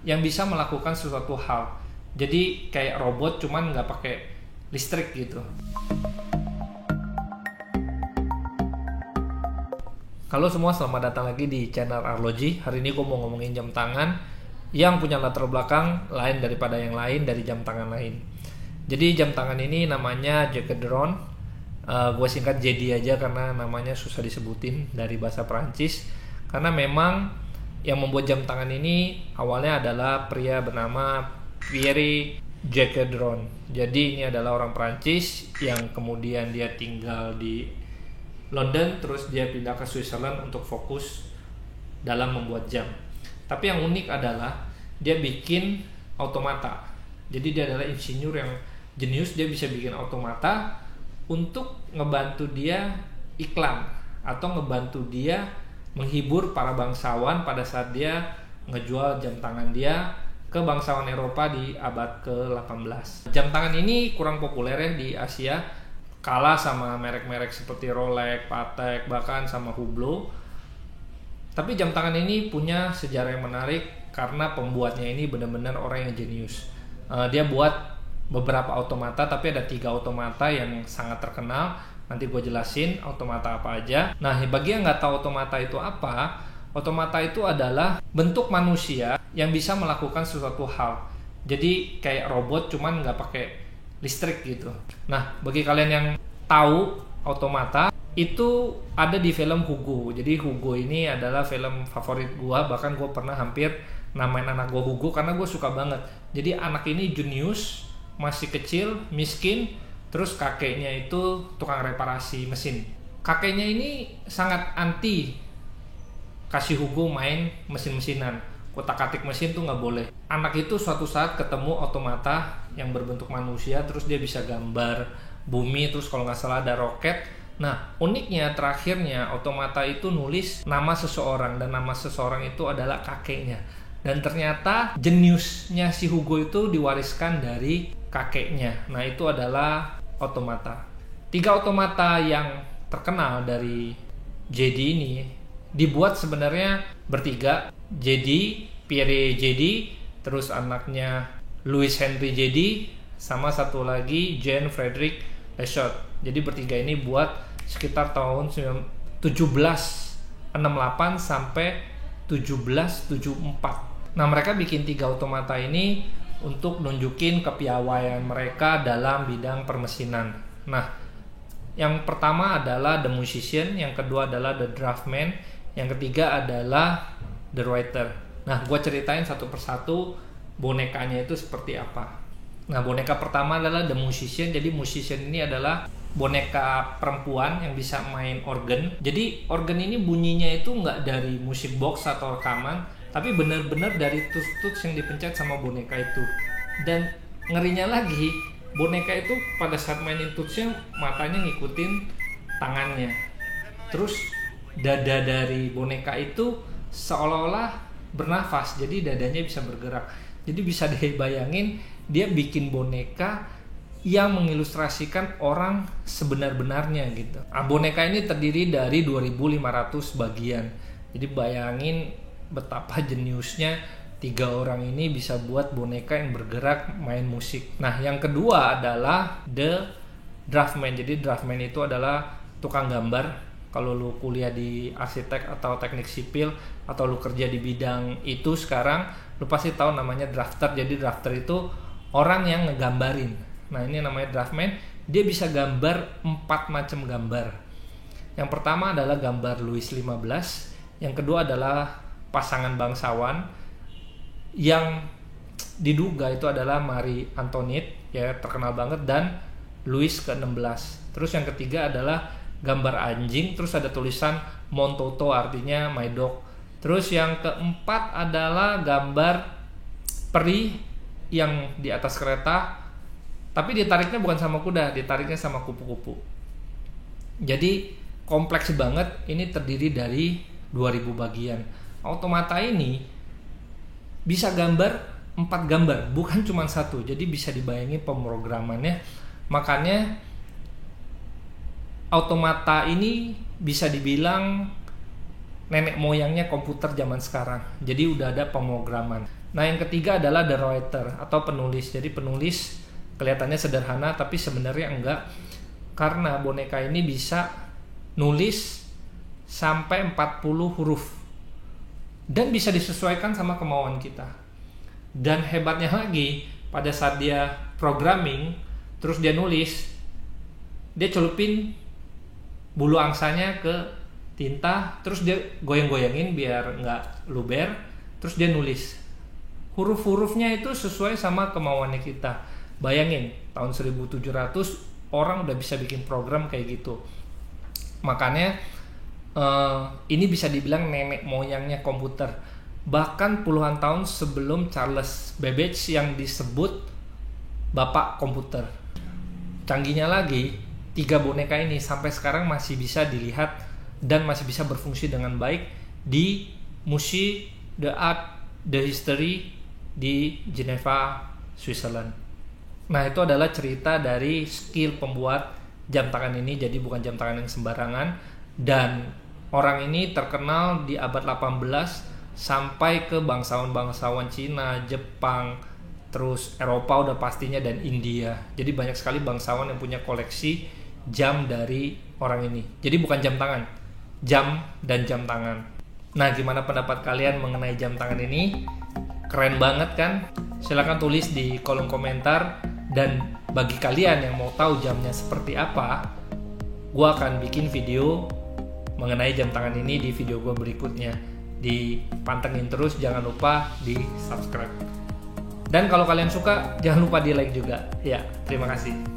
yang bisa melakukan sesuatu hal. Jadi kayak robot cuman nggak pakai listrik gitu. Halo semua, selamat datang lagi di channel Arloji. Hari ini gue mau ngomongin jam tangan yang punya latar belakang lain daripada yang lain dari jam tangan lain. Jadi jam tangan ini namanya Jacquardon. Gue singkat JD aja karena namanya susah disebutin dari bahasa Perancis. Karena memang yang membuat jam tangan ini awalnya adalah pria bernama Pierre Jacquardon. Jadi ini adalah orang Perancis yang kemudian dia tinggal di London, terus dia pindah ke Switzerland untuk fokus dalam membuat jam. Tapi yang unik adalah dia bikin automata. Jadi dia adalah insinyur yang jenius, dia bisa bikin automata untuk ngebantu dia iklan atau ngebantu dia menghibur para bangsawan pada saat dia ngejual jam tangan dia ke bangsawan Eropa di abad ke-18. Jam tangan ini kurang populer ya di Asia, kalah sama merek-merek seperti Rolex, Patek, bahkan sama Hublot. Tapi jam tangan ini punya sejarah yang menarik karena pembuatnya ini benar-benar orang yang jenius. Dia buat beberapa automata, tapi ada 3 automata yang sangat terkenal. Nanti gue jelasin automata apa aja. Nah, bagi yang nggak tahu automata itu apa, automata itu adalah bentuk manusia yang bisa melakukan sesuatu hal. Jadi kayak robot cuman nggak pakai listrik gitu. Nah, bagi kalian yang tahu automata, itu ada di film Hugo. Jadi Hugo ini adalah film favorit gua, bahkan gua pernah hampir namain anak gua Hugo karena gua suka banget. Jadi anak ini jenius, masih kecil, miskin, terus kakeknya itu tukang reparasi mesin. Kakeknya ini sangat anti kasih Hugo main mesin-mesinan. Kotak-katik mesin tuh nggak boleh. Anak itu suatu saat ketemu automata yang berbentuk manusia, terus dia bisa gambar bumi, terus kalau nggak salah ada roket. Nah, uniknya terakhirnya automata itu nulis nama seseorang, dan nama seseorang itu adalah kakeknya. Dan ternyata jeniusnya si Hugo itu diwariskan dari kakeknya. Nah, itu adalah automata. 3 automata yang terkenal dari JD ini dibuat sebenarnya bertiga. JD, Pierre JD, terus anaknya Louis Henry JD, sama satu lagi Jean Frederick Leschaud. Jadi bertiga ini buat sekitar tahun 1768 sampai 1774. Nah, mereka bikin 3 automata ini untuk nunjukin kepiawaian mereka dalam bidang permesinan. Nah, yang pertama adalah The Musician, yang kedua adalah The Draftman, yang ketiga adalah The Writer. Nah, gue ceritain satu persatu bonekanya itu seperti apa. Nah, boneka pertama adalah The Musician. Jadi musician ini adalah boneka perempuan yang bisa main organ. Jadi organ ini bunyinya itu nggak dari musik box atau rekaman, tapi benar-benar dari tuts-tuts yang dipencet sama boneka itu. Dan ngerinya lagi, boneka itu pada saat mainin tutsnya matanya ngikutin tangannya. Terus dada dari boneka itu seolah-olah bernafas, jadi dadanya bisa bergerak. Jadi bisa dibayangin dia bikin boneka yang mengilustrasikan orang sebenar-benarnya gitu. Boneka ini terdiri dari 2.500 bagian. Jadi bayangin betapa jeniusnya 3 orang ini bisa buat boneka yang bergerak main musik. Nah, yang kedua adalah The Draftman. Jadi Draftman itu adalah tukang gambar. Kalau lu kuliah di arsitek atau teknik sipil atau lu kerja di bidang itu sekarang, lu pasti tahu namanya drafter. Jadi drafter itu orang yang ngegambarin. Nah, ini namanya draftman. Dia bisa gambar 4 macam gambar. Yang pertama adalah gambar Louis XV. Yang kedua adalah pasangan bangsawan yang diduga itu adalah Marie Antoinette, ya terkenal banget, dan Louis ke-16. Terus yang ketiga adalah gambar anjing, terus ada tulisan Mon Toto, artinya my dog. Terus yang keempat adalah gambar peri yang di atas kereta, tapi ditariknya bukan sama kuda, ditariknya sama kupu-kupu. Jadi kompleks banget. Ini terdiri dari 2000 bagian. Automata ini bisa gambar 4 gambar, bukan cuma 1. Jadi bisa dibayangin pemrogramannya. Makanya automata ini bisa dibilang nenek moyangnya komputer zaman sekarang. Jadi udah ada pemrograman. Nah, yang ketiga adalah the writer atau penulis. Jadi penulis kelihatannya sederhana tapi sebenarnya enggak, karena boneka ini bisa nulis sampai 40 huruf dan bisa disesuaikan sama kemauan kita. Dan hebatnya lagi, pada saat dia programming terus dia nulis, dia celupin bulu angsanya ke tinta, terus dia goyang-goyangin biar nggak luber, terus dia nulis. Huruf-hurufnya itu sesuai sama kemauannya kita. Bayangin, tahun 1700 orang udah bisa bikin program kayak gitu. Makanya ini bisa dibilang nenek moyangnya komputer. Bahkan puluhan tahun sebelum Charles Babbage yang disebut bapak komputer. Canggihnya lagi, 3 boneka ini sampai sekarang masih bisa dilihat dan masih bisa berfungsi dengan baik di Museum the Art the History di Geneva, Switzerland. Nah, itu adalah cerita dari skill pembuat jam tangan ini. Jadi bukan jam tangan yang sembarangan, dan orang ini terkenal di abad 18 sampai ke bangsawan-bangsawan Cina, Jepang, terus Eropa udah pastinya, dan India. Jadi banyak sekali bangsawan yang punya koleksi jam dari orang ini. Jadi bukan jam tangan, jam dan jam tangan. Nah, gimana pendapat kalian mengenai jam tangan ini? Keren banget kan? Silahkan tulis di kolom komentar. Dan bagi kalian yang mau tahu jamnya seperti apa, gue akan bikin video mengenai jam tangan ini di video gue berikutnya. Dipantengin terus, jangan lupa di subscribe. Dan kalau kalian suka, jangan lupa di like juga. Ya, terima kasih.